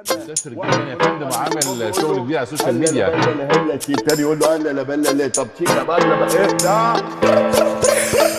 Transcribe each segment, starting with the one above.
مسافر جدا يا فندم وعامل شغل كبير على السوشيال ميديا. هلا تاني يقول له انا لا بلا لا. طب تيجي بقى ايه ده؟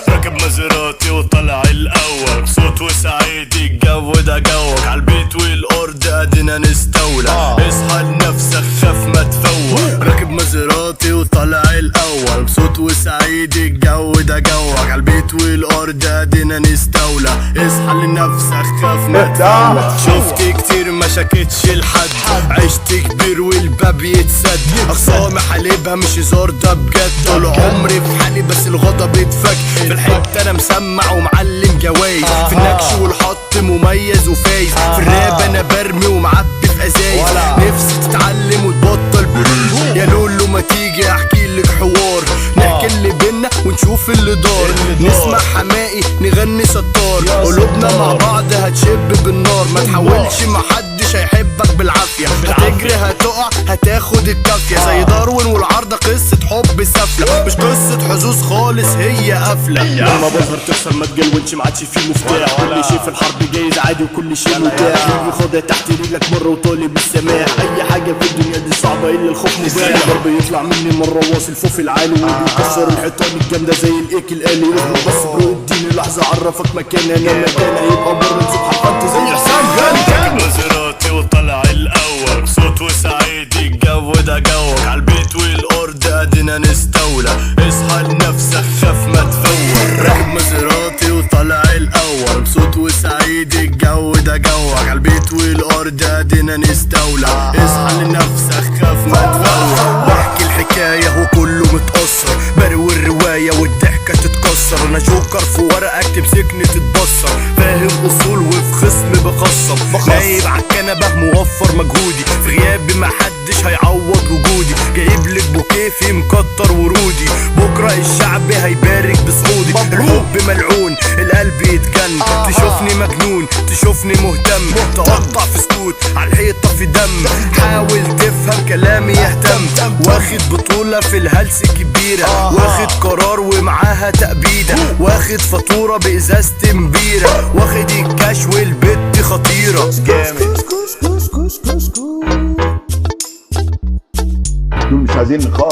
راكب مزراتي وطلع الاول، بصوت وسعيد الجو ده جوك، عالبيت والارض ادينا نستولى، اصحى لنفسك خاف ما تفوق. راكب مزراتي وطلع الاول، بصوت وسعيد الجو ده جوك، عالبيت والارض ادينا نستولى، اصحى لنفسك خاف ما تفوق. شفت كتير ما شكتش لحد، عشت كبير والباب يتسد، اخصامي حالبها مش هزار ده بجد، طول عمري في حالي بس الغضب اتفك، في الحته انا مسمع ومعلم جوايز، في النكش والحط مميز وفايز، في الراب انا برمي ومعبي في ازايز، نفسي تتعلم وتبطل بريز، يا لولو ما تيجي احكي لك حوار، نحكي اللي بينا ونشوف اللي دار، نسمع حمائي نغني ستار، قلوبنا مع بعض هتشب بالنار، ما تحاولش محدش هيحبك بالعافيه، هتجري هتقع هتاخد الكافيه، زي داروين والعارضه قصه حب سافله، مش قصه حظوظ خالص هي قافله. لما بظهر تخسر ما تجلونش ما عادش فيه مفتاح، كل شيء في الحرب جايز عادي وكل شيء متاح، اللي خاضع تحت رجلك مره وطالب السماح، اي حاجه في الدنيا دي صعبه الا الخوف مباح، ضرب يطلع مني مره واصل فوق العالي، وبيكسر الحيطان الجامده زي الايك الالي، اهرب بس برو اديني لحظه عرفك مكان، انا مكان هيبقى بره نسوق حفلت زي حسام غالي. مزراتي وطلع الاول، صوت وسعيد الجو ده جوك، عالبيت والارض ادينا نستولى، اصحى لنفسك خاف ما تفوق. راكب مزراتي وطلع الاول، بصوت وسعيد الجو ده جوك، عالبيت والارض ادينا نستولى، اصحى لنفسك خاف ما تفوق. بحكي الحكايه وكله متأثر، بروي الروايه والضحكه تتكسر، انا جوكر في ورقه تمسكني تتبصر، فاهم اصول وفي خصم بخصم، نايب عالكنبه موفر مجهودي، في غيابي محدش هيعوض وجودي، جايب لك بوكيه فيه مكتر ورودي، بكره الشعب هيبارك بصعودي، الحب ملعون القلب يتجن، تشوفني مجنون تشوفني مهتم، تقطع في سكوت عالحيطه في دم، حاول تفهم كلامي يهتم، واخد بطوله في الهلس كبيره، واخد قرار ومعاها تأبيده، واخد فاتوره بازازه مبيره، واخد الكاش والبت خطيره جامد. دول مش عايزين نقاش.